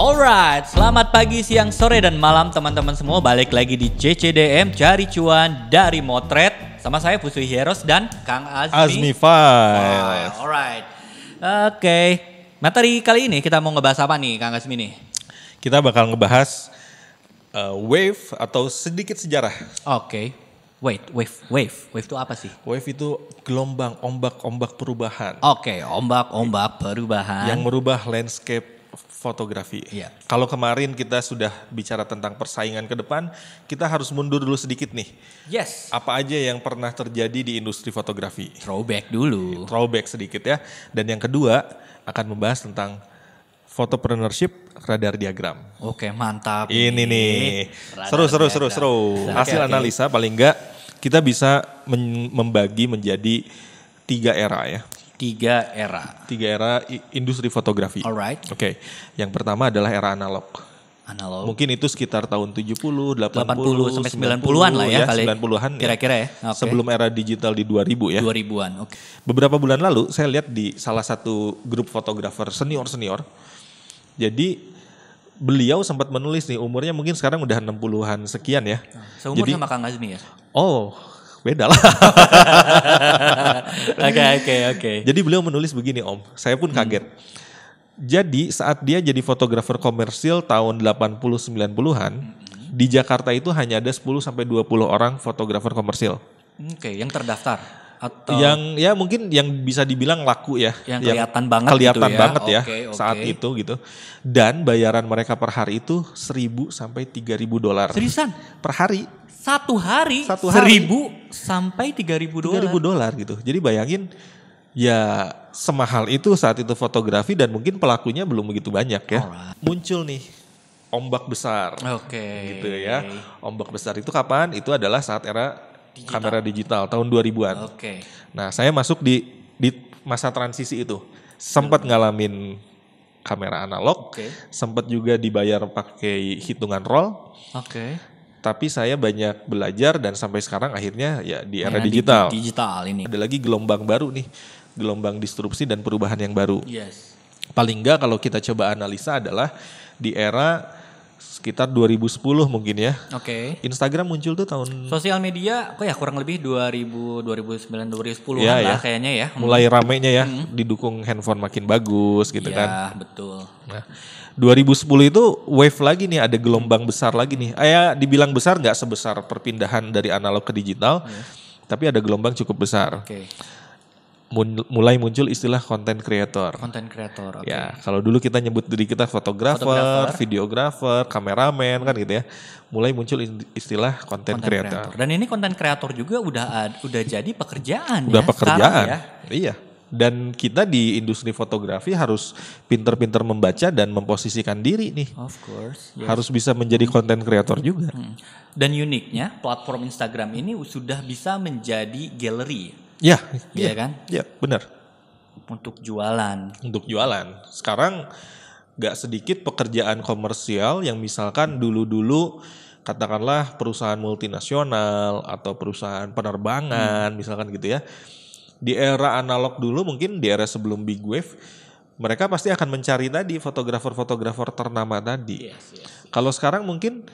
Alright, selamat pagi, siang, sore, dan malam teman-teman semua. Balik lagi di CCDM, Cari Cuan dari Motret. Sama saya Pusui Heros dan Kang Azmi Files. Alright, oke. Materi kali ini kita mau ngebahas apa nih Kang Azmi nih? Kita bakal ngebahas wave atau sedikit sejarah. Oke. Wave itu apa sih? Wave itu gelombang, ombak perubahan. Oke, ombak perubahan. Yang merubah landscape fotografi. Iya. Kalau kemarin kita sudah bicara tentang persaingan ke depan, kita harus mundur dulu sedikit nih. Yes. Apa aja yang pernah terjadi di industri fotografi? Throwback dulu. Throwback sedikit ya. Dan yang kedua akan membahas tentang photopreneurship radar diagram. Oke, mantap. Ini nih, Radar seru. diagram. Hasil Oke. analisa paling enggak kita bisa membagi menjadi 3 era ya. 3 era. 3 era industri fotografi. Alright. Oke, yang pertama adalah era analog. Analog. Mungkin itu sekitar tahun 70, 80 sampai 90-an lah ya kali. 90-an ya. Kira-kira ya. Oke. Sebelum era digital di 2000 ya. 2000-an. Oke. Beberapa bulan lalu saya lihat di salah satu grup fotografer senior. Jadi beliau sempat menulis nih, umurnya mungkin sekarang udah 60-an sekian ya. Seumur Jadi, sama Kang Azmi ya? oh beda lah. Oke. Jadi beliau menulis begini Om, saya pun kaget. Jadi saat dia jadi fotografer komersil tahun 80-90-an, di Jakarta itu hanya ada 10-20 orang fotografer komersil. Oke, yang terdaftar atau Yang ya mungkin yang bisa dibilang laku ya. Yang kelihatan banget kelihatan gitu ya. banget ya Oke. saat itu gitu. Dan bayaran mereka per hari itu 1.000 sampai 3.000 dolar. seriusan? Per hari. Satu hari, Satu hari. 1.000 sampai 3.000 dolar. 3.000 dolar gitu. Jadi bayangin ya semahal itu saat itu fotografi dan mungkin pelakunya belum begitu banyak ya. Alright. Muncul nih ombak besar Oke. gitu ya. Ombak besar itu kapan? Itu adalah saat era kamera digital tahun 2000-an. Oke. Nah, saya masuk di masa transisi itu. Sempat ngalamin kamera analog, Oke. sempat juga dibayar pakai hitungan roll, Oke. tapi saya banyak belajar dan sampai sekarang akhirnya ya di era Nah, digital. Digital ini. Ada lagi gelombang baru nih, gelombang disrupsi dan perubahan yang baru. Yes. Paling enggak kalau kita coba analisa adalah di era sekitar 2010 mungkin ya. Oke. Instagram muncul tuh tahun Sosial media kok ya kurang lebih 2009 2010-an Ya, lah ya. kayaknya ya. mulai ramenya ya, didukung handphone makin bagus gitu kan. Ya, betul. Nah, 2010 itu wave lagi nih, ada gelombang besar lagi nih. Dibilang besar nggak sebesar perpindahan dari analog ke digital, tapi ada gelombang cukup besar. Oke. Mulai muncul istilah content creator. Content creator. Oke. Ya, kalau dulu kita nyebut diri kita fotografer, videografer, kameramen kan gitu ya. Mulai muncul istilah content creator. Dan ini content creator juga udah jadi pekerjaan Udah ya. pekerjaan. sekarang ya. Iya. Dan kita di industri fotografi harus pinter-pinter membaca dan memposisikan diri nih. Of course. Yes. Harus bisa menjadi content creator juga. Dan uniknya platform Instagram ini sudah bisa menjadi galeri Ya, Iya kan? Ya, benar. untuk jualan. Untuk jualan. Sekarang gak sedikit pekerjaan komersial yang misalkan dulu-dulu katakanlah perusahaan multinasional atau perusahaan penerbangan misalkan gitu ya. Di era analog dulu mungkin di era sebelum Big Wave mereka pasti akan mencari tadi fotografer-fotografer ternama tadi. Yes. Kalau sekarang mungkin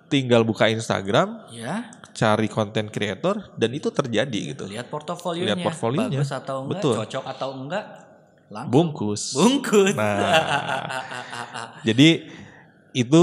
tinggal buka Instagram, Ya, cari content creator dan itu terjadi gitu. lihat portofolionya. Lihat portfolionya. Bagus atau enggak, Betul. cocok atau enggak, langsung Bungkus. bungkus. Nah, jadi itu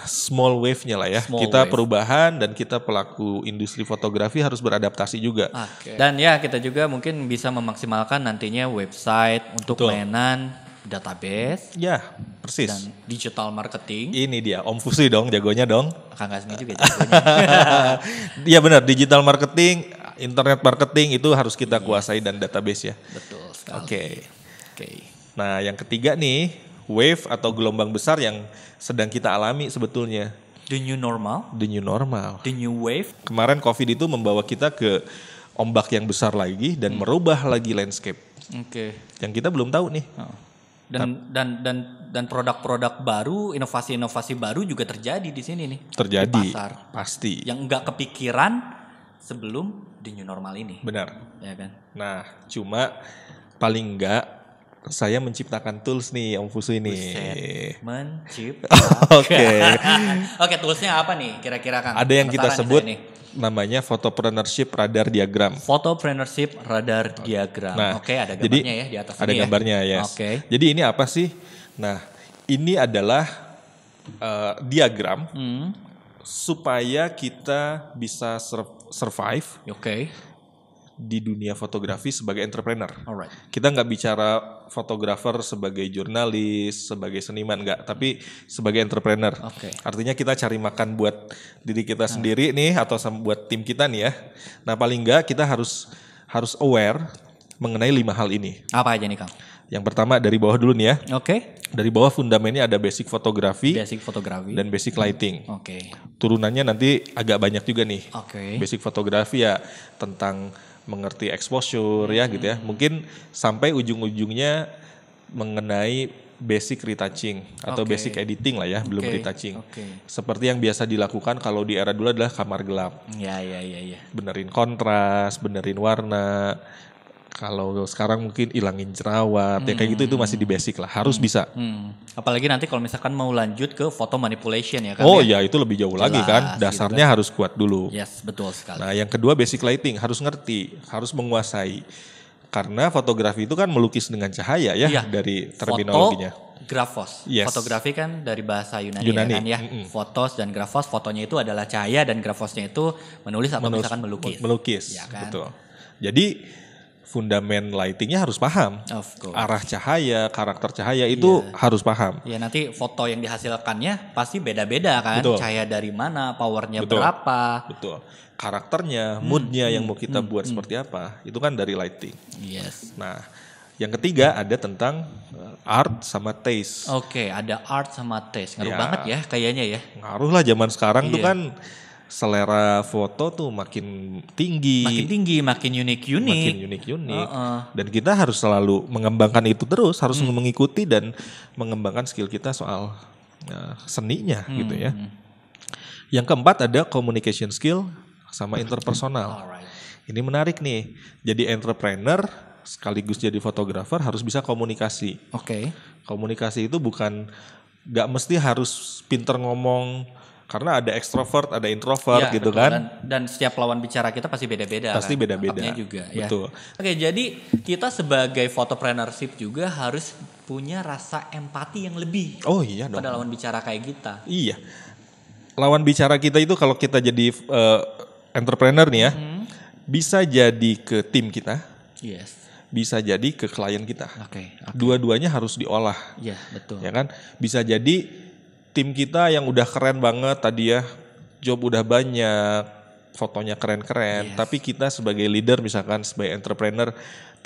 small wave-nya lah ya. Small Kita wave. perubahan dan kita pelaku industri fotografi harus beradaptasi juga. Oke. Dan ya kita juga mungkin bisa memaksimalkan nantinya website untuk Betul. layanan database Ya, persis. dan digital marketing. Ini dia Om Fusi dong, jagonya dong. Kang Azmi juga jagonya. Iya benar, digital marketing, internet marketing itu harus kita kuasai dan database ya. Betul sekali. Oke. Nah, yang ketiga nih, wave atau gelombang besar yang sedang kita alami sebetulnya, The new normal, the new normal. the new wave. Kemarin COVID itu membawa kita ke ombak yang besar lagi dan merubah lagi landscape Oke. yang kita belum tahu nih. Oh. Dan produk-produk baru, inovasi-inovasi baru juga terjadi di sini nih. Terjadi, Di pasar. pasti. Yang enggak kepikiran sebelum the new normal ini. Benar. Ya kan? Nah, cuma paling enggak Saya menciptakan tools nih Om Fusu ini. Buset, menciptakan. Oke. Oke, toolsnya apa nih kira-kira Kang? Ada yang kita Penasaran sebut nih saya nih. namanya photopreneurship radar diagram. Photopreneurship radar diagram. Nah, Oke, ada jadi gambarnya ya di atas ada ini gambarnya ya. Yes. Oke. Jadi ini apa sih? Nah, ini adalah diagram supaya kita bisa survive Oke. di dunia fotografi sebagai entrepreneur. Alright. Kita nggak bicara fotografer sebagai jurnalis, sebagai seniman, nggak, tapi sebagai entrepreneur. Oke. Artinya kita cari makan buat diri kita sendiri nih, atau buat tim kita nih ya. Nah paling nggak kita harus aware mengenai 5 hal ini. Apa aja nih Kang? Yang pertama dari bawah dulu nih ya. Oke. Dari bawah fundamennya ada basic fotografi Basic fotografi. dan basic lighting. Oke. Turunannya nanti agak banyak juga nih. Oke. Basic fotografi ya tentang mengerti exposure ya gitu ya. Mungkin sampai ujung-ujungnya mengenai basic retouching atau Oke. basic editing lah ya, belum Oke. retouching. Oke. Seperti yang biasa dilakukan kalau di era dulu adalah kamar gelap. Ya. Benerin kontras, benerin warna. Kalau sekarang mungkin ilangin jerawat, ya kayak gitu itu masih di basic lah, harus bisa. Apalagi nanti kalau misalkan mau lanjut ke photo manipulation ya Kang. Oh ya? ya itu lebih jauh lagi Jelas, kan, gitu dasarnya harus kuat dulu. Yes, betul sekali. Nah yang kedua basic lighting, harus ngerti, harus menguasai. Karena fotografi itu kan melukis dengan cahaya ya, Iya. dari terminologinya. Grafos. Yes. Fotografi kan dari bahasa Yunani, Yunani, ya kan ya. Fotos dan grafos, fotonya itu adalah cahaya dan grafosnya itu menulis atau misalkan melukis. Melukis, Ya kan? betul. Jadi fundamen lightingnya harus paham. Of course. Arah cahaya, karakter cahaya itu harus paham. Ya nanti foto yang dihasilkannya pasti beda-beda kan. Betul. Cahaya dari mana, powernya Betul. berapa. Betul. Karakternya, moodnya yang mau kita buat seperti apa, itu kan dari lighting. Yes. Nah, yang ketiga ada tentang art sama taste. Oke, ada art sama taste. Ngaruh Ya. banget ya kayaknya ya. Ngaruh lah zaman sekarang tuh Iya. kan selera foto tuh makin tinggi. Makin tinggi, makin unik-unik. Makin unik-unik. Heeh. Dan kita harus selalu mengembangkan itu terus, harus mengikuti dan mengembangkan skill kita soal seninya gitu ya. Yang keempat ada communication skill sama interpersonal. Alright. Ini menarik nih. Jadi entrepreneur sekaligus jadi fotografer harus bisa komunikasi. Oke. Komunikasi itu bukan gak mesti harus pinter ngomong, karena ada extrovert, ada introvert Ya, gitu betul. kan. Dan setiap lawan bicara kita pasti beda-beda. Pasti kan? beda-beda. Nangkapnya juga. Ya. Betul. Oke, jadi kita sebagai photopreneurship juga harus punya rasa empati yang lebih Oh iya dong. pada lawan bicara kayak kita. Iya. Lawan bicara kita itu kalau kita jadi entrepreneur nih ya, bisa jadi ke tim kita, Yes. bisa jadi ke klien kita. Oke. Dua-duanya harus diolah, Iya, betul. ya kan? Bisa jadi tim kita yang udah keren banget tadi ya, job udah banyak, fotonya keren-keren, tapi kita sebagai leader misalkan sebagai entrepreneur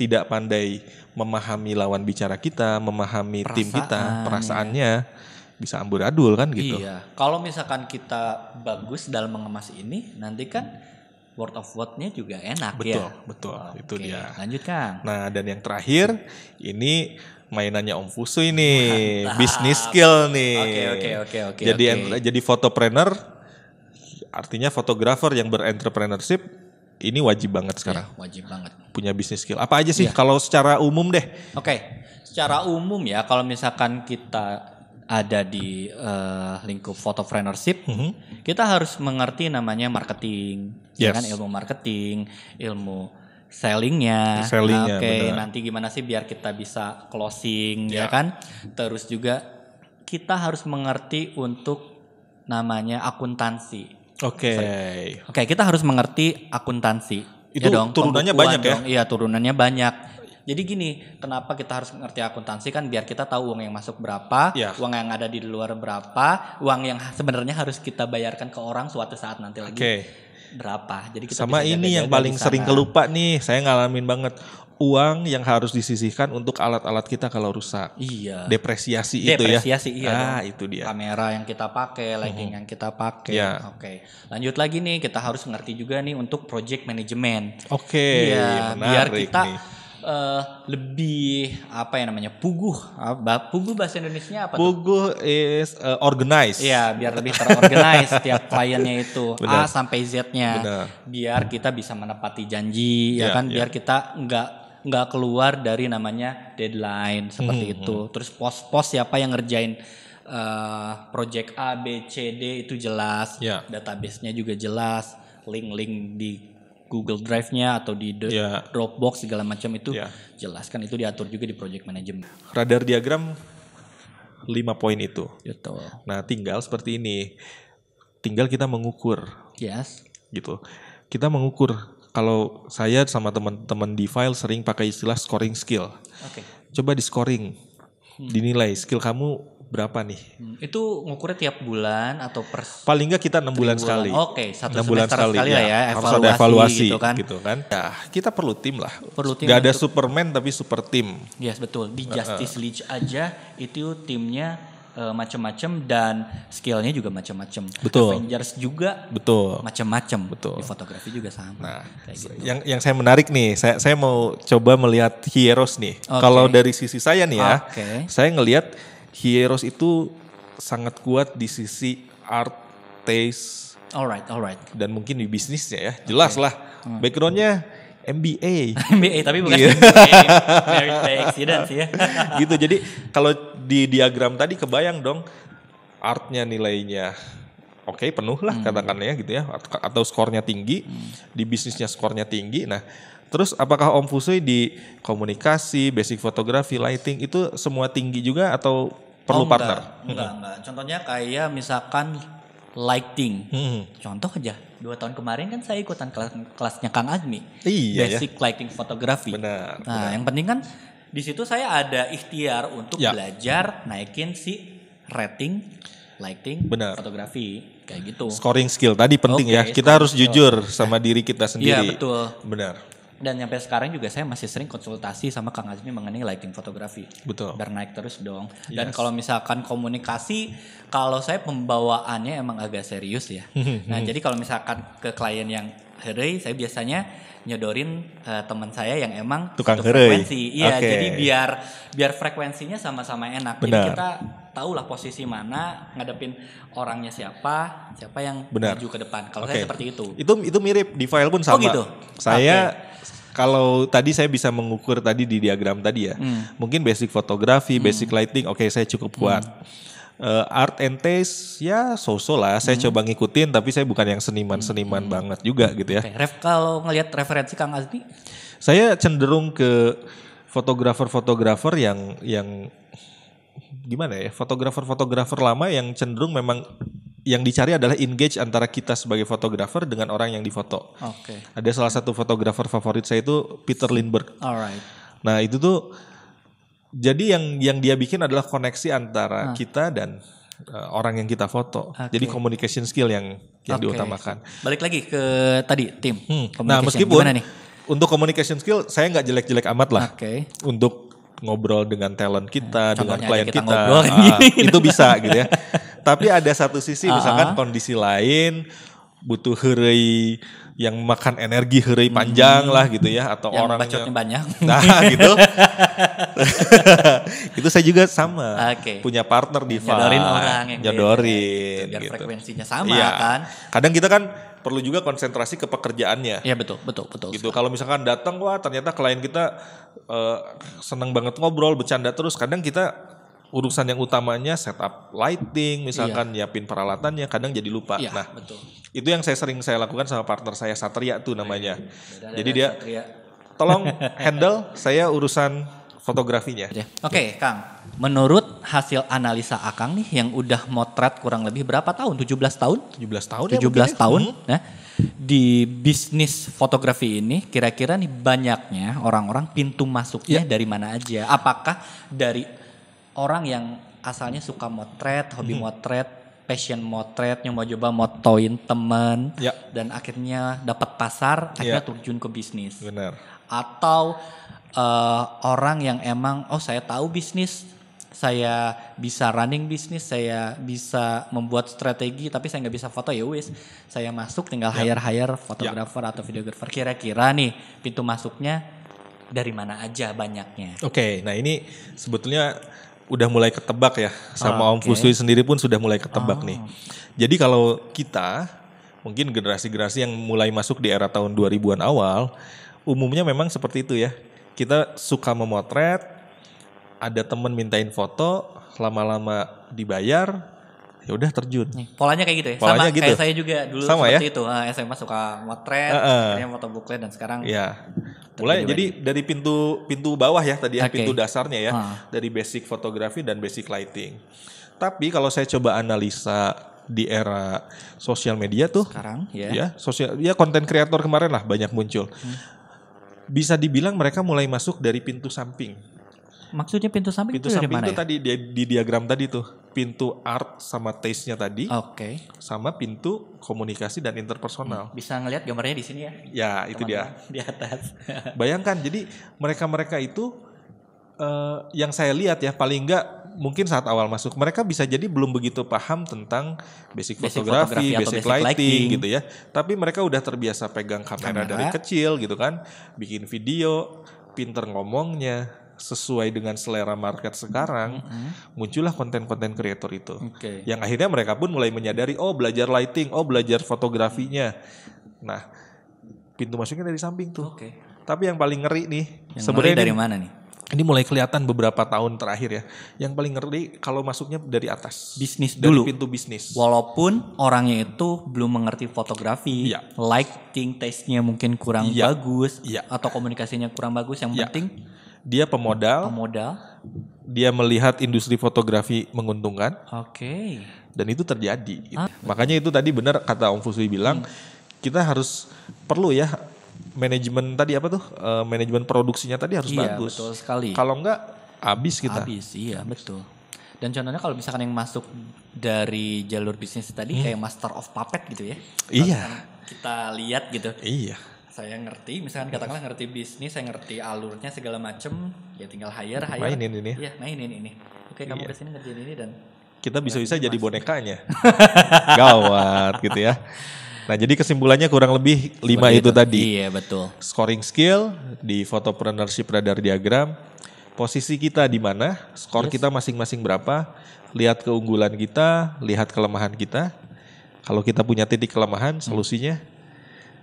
tidak pandai memahami lawan bicara kita, memahami tim kita, perasaannya, bisa amburadul kan gitu. Iya. Kalau misalkan kita bagus dalam mengemas ini, nanti kan word of word-nya juga enak Betul, ya. betul. Itu Oke, dia. lanjut Kang. Nah, dan yang terakhir ini mainannya Om Fusu ini, bisnis skill nih. Oke. Jadi fotopreneur artinya fotografer yang berentrepreneurship ini wajib banget sekarang. Ya, wajib banget. Punya bisnis skill. Apa aja sih kalau secara umum deh? Oke, secara umum ya kalau misalkan kita ada di lingkup photopreneurship, kita harus mengerti namanya marketing, ya Yes. kan, ilmu marketing, ilmu sellingnya. Sellingnya, Oke, benar. nanti gimana sih biar kita bisa closing, ya Ya. kan? Terus juga kita harus mengerti untuk namanya akuntansi. Oke. Oke, kita harus mengerti akuntansi. Itu Ya dong, turunannya pembukuan banyak ya? dong. Iya, turunannya banyak. Jadi gini, kenapa kita harus mengerti akuntansi kan biar kita tahu uang yang masuk berapa, Ya. uang yang ada di luar berapa, uang yang sebenarnya harus kita bayarkan ke orang suatu saat nanti lagi Oke. berapa. Jadi kita Sama bisa ini yang jaga-jaga paling di sering sana. kelupa nih, saya ngalamin banget. Uang yang harus disisihkan untuk alat-alat kita kalau rusak. Iya. Depresiasi, Depresiasi itu ya. iya Ah, dong. itu dia. Kamera yang kita pakai, lighting yang kita pakai. Ya. Oke. Lanjut lagi nih, kita harus ngerti juga nih untuk project management. Oke, Iya, biar menarik kita nih. lebih apa ya namanya puguh. Puguh bahasa Indonesia apa tuh? Pugu is organized. Iya, biar lebih terorganize setiap kliennya itu A Benar. sampai Z-nya. Benar. Biar kita bisa menepati janji, ya Iya, kan? iya. Biar kita nggak nggak keluar dari namanya deadline seperti itu. Terus pos-pos siapa yang ngerjain project A, B, C, D itu jelas. Database-nya juga jelas. Link-link di Google Drive-nya atau di Dropbox segala macam itu jelas kan, itu diatur juga di project management. Radar diagram 5 poin itu. Betul. Nah, tinggal seperti ini. Tinggal kita mengukur. Yes. Gitu. Kita mengukur. Kalau saya sama teman-teman di file sering pakai istilah scoring skill. Oke. Coba di scoring. Dinilai skill kamu berapa nih? Itu ngukurnya tiap bulan atau paling enggak kita 6 bulan sekali. Oke, 1 6 bulan semester sekali lah ya, harus ada evaluasi gitu kan. Ya, kita perlu tim lah. Perlu tim. Gak ada Superman tapi super tim. Yes, betul. Di Justice League aja itu timnya macam-macam dan skillnya juga macam-macam. Betul. Avengers juga macam-macam. Betul. Di fotografi juga sama. Nah, kayak gitu. yang saya menarik nih, saya mau coba melihat Hieros nih. Kalau dari sisi saya nih ya, saya ngelihat Hieros itu sangat kuat di sisi art, taste, alright. dan mungkin di bisnisnya ya, jelas lah. Backgroundnya MBA. MBA tapi bukan MBA, Married by Accident ya. Gitu, jadi kalau di diagram tadi kebayang dong, artnya nilainya oke, penuh lah katakannya gitu ya, atau skornya tinggi, di bisnisnya skornya tinggi. Nah, terus apakah Om Fusui di komunikasi, basic fotografi, lighting itu semua tinggi juga atau perlu partner? Enggak. Contohnya kayak misalkan lighting. Contoh aja, 2 tahun kemarin kan saya ikutan kelasnya Kang Azmi. Basic lighting fotografi. Benar. Nah, yang penting kan di situ saya ada ikhtiar untuk belajar naikin si rating lighting fotografi kayak gitu. Scoring skill tadi penting ya. Kita harus jujur sama diri kita sendiri. Iya, betul. Benar. Dan sampai sekarang juga saya masih sering konsultasi sama Kang Azmi mengenai lighting fotografi. Betul. Biar naik terus dong. Dan kalau misalkan komunikasi, kalau saya pembawaannya emang agak serius ya. Nah, jadi kalau misalkan ke klien yang herei, saya biasanya nyodorin teman saya yang emang tukang frekuensi. Iya, jadi biar frekuensinya sama-sama enak. Jadi kita tahu lah posisi mana, ngadepin orangnya siapa yang maju ke depan. Kalau saya seperti itu. Itu mirip di file pun sama. Oh gitu. Saya kalau tadi saya bisa mengukur tadi di diagram tadi ya. Mungkin basic fotografi, basic lighting, saya cukup kuat. Art and taste ya so-so lah. Saya coba ngikutin tapi saya bukan yang seniman banget juga gitu ya. Kalau ngelihat referensi Kang Azmi? Saya cenderung ke fotografer yang gimana ya? Fotografer lama yang cenderung memang yang dicari adalah engage antara kita sebagai fotografer dengan orang yang difoto. Ada salah satu fotografer favorit saya itu Peter Lindbergh. Alright. Nah, itu tuh jadi yang dia bikin adalah koneksi antara kita dan orang yang kita foto. Jadi communication skill yang diutamakan. Balik lagi ke tadi tim. Nah, meskipun untuk communication skill saya nggak jelek-jelek amat lah. Untuk ngobrol dengan talent kita, dengan klien kita, itu bisa gitu ya. Tapi ada satu sisi misalkan kondisi lain butuh heureuy yang makan energi heureuy panjang lah gitu ya, atau yang orang bacotnya banyak. Nah, gitu. Itu saya juga sama. Punya partner di file. Nyodorin orang yang nyodorin biar gitu. Frekuensinya sama kan. Kadang kita kan perlu juga konsentrasi ke pekerjaannya. Iya betul. Gitu. Kalau misalkan datang ternyata klien kita seneng banget ngobrol, bercanda terus. Kadang kita urusan yang utamanya setup lighting, misalkan nyiapin peralatannya, kadang jadi lupa. Nah, itu yang saya lakukan sama partner saya, Satria tuh namanya. Jadi dia tolong handle saya urusan fotografinya. Oke, Kang. Menurut hasil analisa Akang nih yang udah motret kurang lebih berapa tahun? 17 tahun? 17 tahun 17 tahun. Nah, di bisnis fotografi ini kira-kira nih banyaknya orang-orang pintu masuknya dari mana aja? Apakah dari orang yang asalnya suka motret, hobi motret, passion motret, nyoba-coba motoin temen, dan akhirnya dapat pasar, akhirnya terjun ke bisnis. Benar. Atau orang yang emang, saya tahu bisnis, saya bisa running bisnis, saya bisa membuat strategi, tapi saya nggak bisa foto, ya wis, saya masuk tinggal hire fotografer atau videografer. Kira-kira nih pintu masuknya dari mana aja banyaknya? Oke, nah ini sebetulnya udah mulai ketebak ya, sama Om Fusui sendiri pun sudah mulai ketebak nih. Jadi kalau kita, mungkin generasi-generasi yang mulai masuk di era tahun 2000-an awal, umumnya memang seperti itu ya. kita suka memotret, ada temen mintain foto, lama-lama dibayar, ya udah terjun. Polanya kayak gitu ya. Polanya Sama gitu. kayak saya juga dulu Sama seperti itu. SMA suka motret, akhirnya foto buklet dan sekarang. Ya. Mulai jadi dari pintu bawah ya tadi ya, pintu dasarnya ya, dari basic fotografi dan basic lighting. Tapi kalau saya coba analisa di era sosial media tuh sekarang konten kreator kemarin lah banyak muncul. Bisa dibilang mereka mulai masuk dari pintu samping. Maksudnya pintu samping Pintu itu samping dari mana itu tadi di diagram tadi tuh, pintu art sama taste-nya tadi. Oke. Sama pintu komunikasi dan interpersonal. Bisa ngelihat gambarnya di sini ya. Ya, itu dia. Di atas. Bayangkan, jadi mereka itu yang saya lihat ya, paling enggak mungkin saat awal masuk mereka bisa jadi belum begitu paham tentang basic fotografi, basic lighting gitu ya. Tapi mereka udah terbiasa pegang kamera dari kecil gitu kan, bikin video, pinter ngomongnya, sesuai dengan selera market sekarang, muncullah konten-konten kreator itu. Yang akhirnya mereka pun mulai menyadari, oh belajar lighting, oh belajar fotografinya. Nah, pintu masuknya dari samping tuh. Tapi yang paling ngeri nih, sebenarnya dari mana nih? Ini mulai kelihatan beberapa tahun terakhir ya. Yang paling ngeri kalau masuknya dari atas. Bisnis dari dulu. Pintu bisnis. Walaupun orangnya itu belum mengerti fotografi, lighting taste-nya mungkin kurang bagus, atau komunikasinya kurang bagus. Yang penting dia pemodal. Dia melihat industri fotografi menguntungkan. Dan itu terjadi. Gitu. Makanya itu tadi benar kata Om Fusui bilang, kita harus perlu ya manajemen tadi apa tuh? Manajemen produksinya tadi harus bagus. Betul sekali. Kalau enggak habis kita. Iya betul. Dan contohnya kalau misalkan yang masuk dari jalur bisnis tadi kayak Master of Puppet gitu ya. Iya. Kita lihat gitu. Iya. Saya ngerti, misalkan katakanlah ngerti bisnis, saya ngerti alurnya segala macem, ya tinggal hire. Mainin ini. Iya, mainin ini. Oke, kamu kesini ngerjain ini dan kita bisa-bisa jadi bonekanya. Gawat gitu ya. Nah, jadi kesimpulannya kurang lebih 5 itu tadi. Iya, betul. Scoring skill di Photopreneurship Radar Diagram. Posisi kita di mana? Skor kita masing-masing berapa? Lihat keunggulan kita, lihat kelemahan kita. Kalau kita punya titik kelemahan, solusinya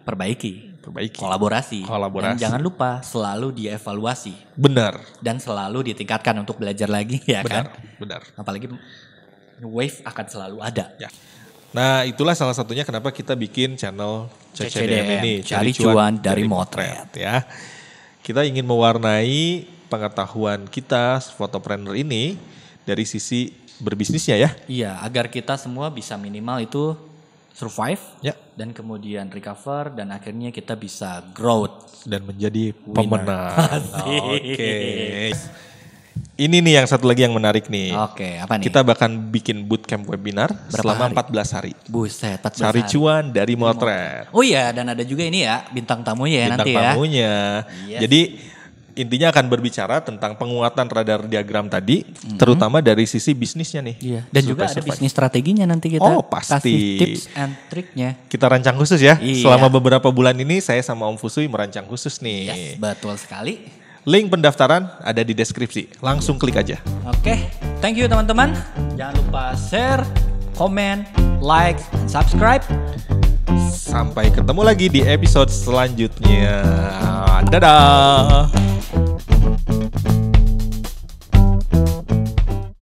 perbaiki. Kolaborasi. Dan jangan lupa selalu dievaluasi. Benar. Dan selalu ditingkatkan untuk belajar lagi ya kan? Benar. Apalagi wave akan selalu ada. Ya. Nah, itulah salah satunya kenapa kita bikin channel CCDM ini, Cari Cuan dari Motret ya. Kita ingin mewarnai pengetahuan kita fotopreneur ini dari sisi berbisnisnya ya. Iya, agar kita semua bisa minimal itu survive dan kemudian recover dan akhirnya kita bisa growth dan menjadi pemenang. Oke. Ini nih yang satu lagi yang menarik nih. Oke, apa nih? Kita bahkan bikin bootcamp webinar selama 14 hari. Buset, 14 Cari hari. cuan dari Motret. Oh iya, dan ada juga ini ya, bintang tamunya ya nanti ya. Bintang tamunya. Jadi intinya akan berbicara tentang penguatan radar diagram tadi, terutama dari sisi bisnisnya nih. Iya. Dan juga ada bisnis strateginya nanti kita. Oh pasti. Kasih tips and triknya. Kita rancang khusus ya. Iya. Selama beberapa bulan ini saya sama Om Fusui merancang khusus nih. Yes, betul sekali. Link pendaftaran ada di deskripsi. Langsung klik aja. Oke, thank you teman-teman. Jangan lupa share, komen, like, dan subscribe. Sampai ketemu lagi di episode selanjutnya. Dadah.